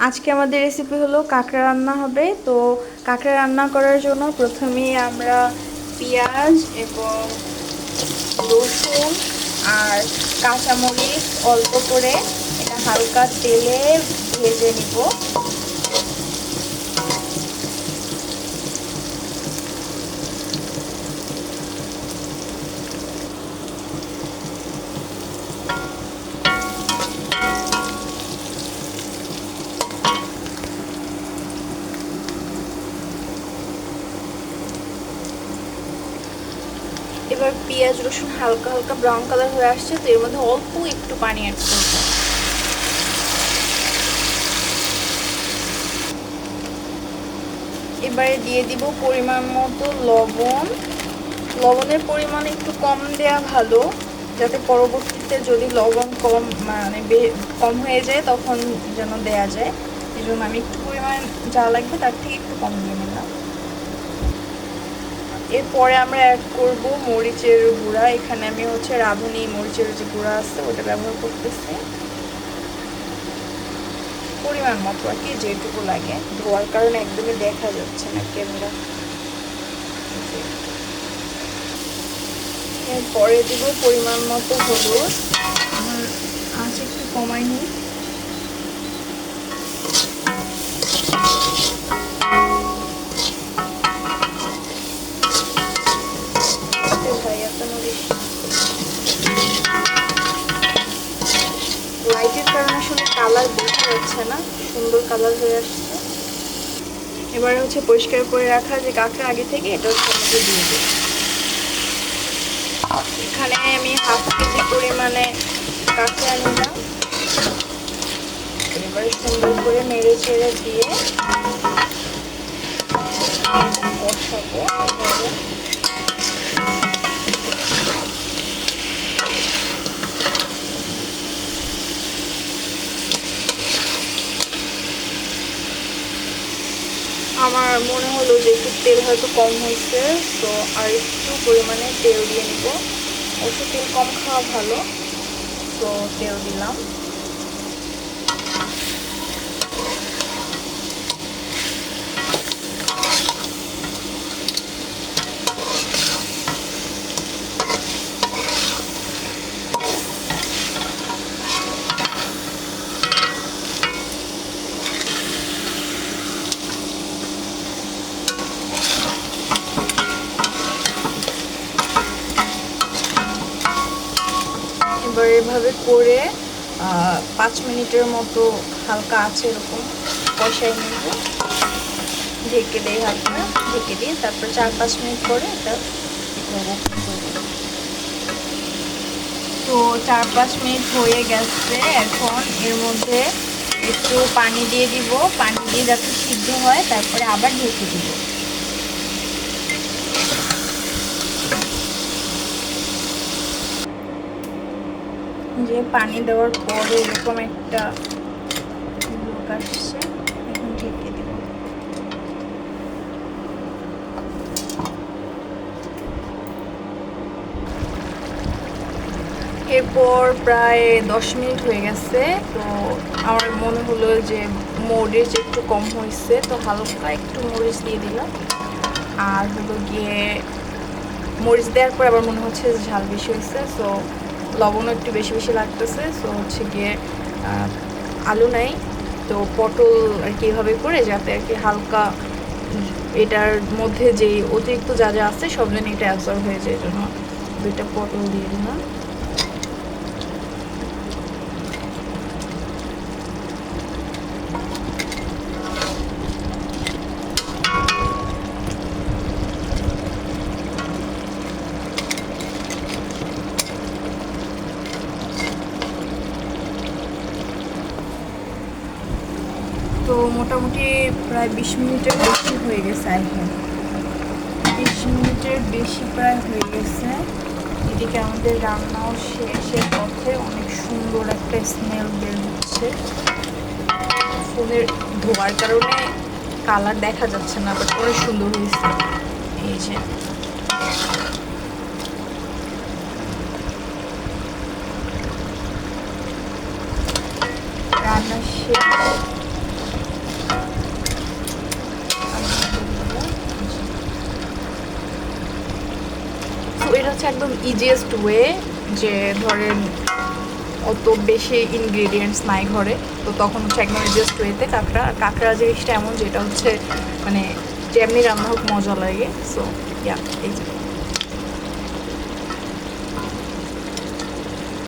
আজকে আমাদের রেসিপি হলো কাঁকড়া রান্না হবে। তো কাঁকড়া রান্না করার জন্য প্রথমেই আমরা পেঁয়াজ এবং রসুন আর কাঁচামরিচ অল্প করে এটা হালকা তেলে ভেজে নিব। এবার পেঁয়াজ রসুন হালকা হালকা ব্রাউন কালার হয়ে আসছে, তো এর মধ্যে অল্প একটু পানি অ্যাড করব। এবারে দিয়ে দিব পরিমাণ মতো লবণ। লবণের পরিমাণ একটু কম দেওয়া ভালো, যাতে পরবর্তীতে যদি লবণ কম হয়ে যায় তখন যেন দেয়া যায়। এই জন্য আমি একটু পরিমাণ যা লাগবে তার থেকে একটু কম দিয়ে নিলাম। এরপরে আমরা অ্যাড করব মরিচের গুঁড়া। এখানে আমি রাঁধুনি মরিচের যে গুঁড়া আছে ওটা ব্যবহার করতেছি পরিমাণ মতো আর কি, যেটুকু লাগে। ধোয়ার কারণে একদমই দেখা যাচ্ছে না ক্যামেরা। এরপরে দিব পরিমাণ মতো হলুদ। আমার আঁচ একটু কমাই নিই। লাইটের কারণে আসলে কালার বোঝা যাচ্ছে না, সুন্দর কালার হয়ে আসছে। এবারে পরিষ্কার করে রাখা যে কাঁকড়া আগে থেকে এটা মধ্যে দিয়ে দেব। এখানে আমি হাফ কেজি পরিমাণে কাঁকড়া নিলাম। এবারে সুন্দর করে নেড়ে চেড়ে দিয়ে কষাবো। আমার মনে হলো যে একটু তেল হয়তো কম হয়েছে, তো আর একটু পরিমাণে তেল দিয়ে নিব। অবশ্য তেল কম খাওয়া ভালো, তো তেল দিলাম। এবার এভাবে করে 5 মিনিটের মতো হালকা আছে এরকম কষাই নেব। ঢেকে দিয়ে হালকা ঢেকে দিয়ে তারপর 4-5 মিনিট পরে এটা তো 4-5 মিনিট হয়ে গেছে। এখন এর মধ্যে একটু পানি দিয়ে দিব, পানি দিয়ে যাতে সিদ্ধ হয়, তারপরে আবার ঢেকে দিব। যে পানি দেওয়ার পরে এরকম একটা লোক আসছে, এখন ঢেকে দেব। এরপর প্রায় 10 মিনিট হয়ে গেছে। তো আমার মনে হলো যে মরিচ একটু কম হয়েছে, তো হালকা একটু মরিচ দিয়ে দিলাম। আর গিয়ে মরিচ দেওয়ার পর আবার মনে হচ্ছে ঝাল বেশি হয়েছে, সো লবণও একটু বেশি বেশি লাগতেছে। সো গিয়ে আলু নাই, তো পটল আর কি এভাবে করে যাতে আর কি হালকা এটার মধ্যে যে অতিরিক্ত যা যা আছে সব যেন এটা অ্যাবজর্ব হয়ে যায়, জন্য 2টা পটল দিয়ে দিলাম। তো মোটামুটি প্রায় 20 মিনিটের বেশি হয়ে গেছে। 20 মিনিটের বেশি প্রায় হয়ে গেছে। এদিকে আমাদের রান্নাও শেষের পথে, অনেক সুন্দর একটা স্মেল বের হচ্ছে। ফোনের ধোয়ার কারণে কালার দেখা যাচ্ছে না, বাট অনেক সুন্দর হয়েছে। এই যে রান্না শেষ। এটা হচ্ছে একদম ইজিয়েস্ট ওয়ে, যে ধরেন অত বেশি ইনগ্রেডিয়েন্টস নাই ঘরে, তো তখন হচ্ছে একদম ইজিয়েস্ট ওয়েতে কাঁকড়া জিনিসটা এমন যেটা হচ্ছে মানে যেমনি রান্না হোক মজা লাগে। সো ইয়া, এই যে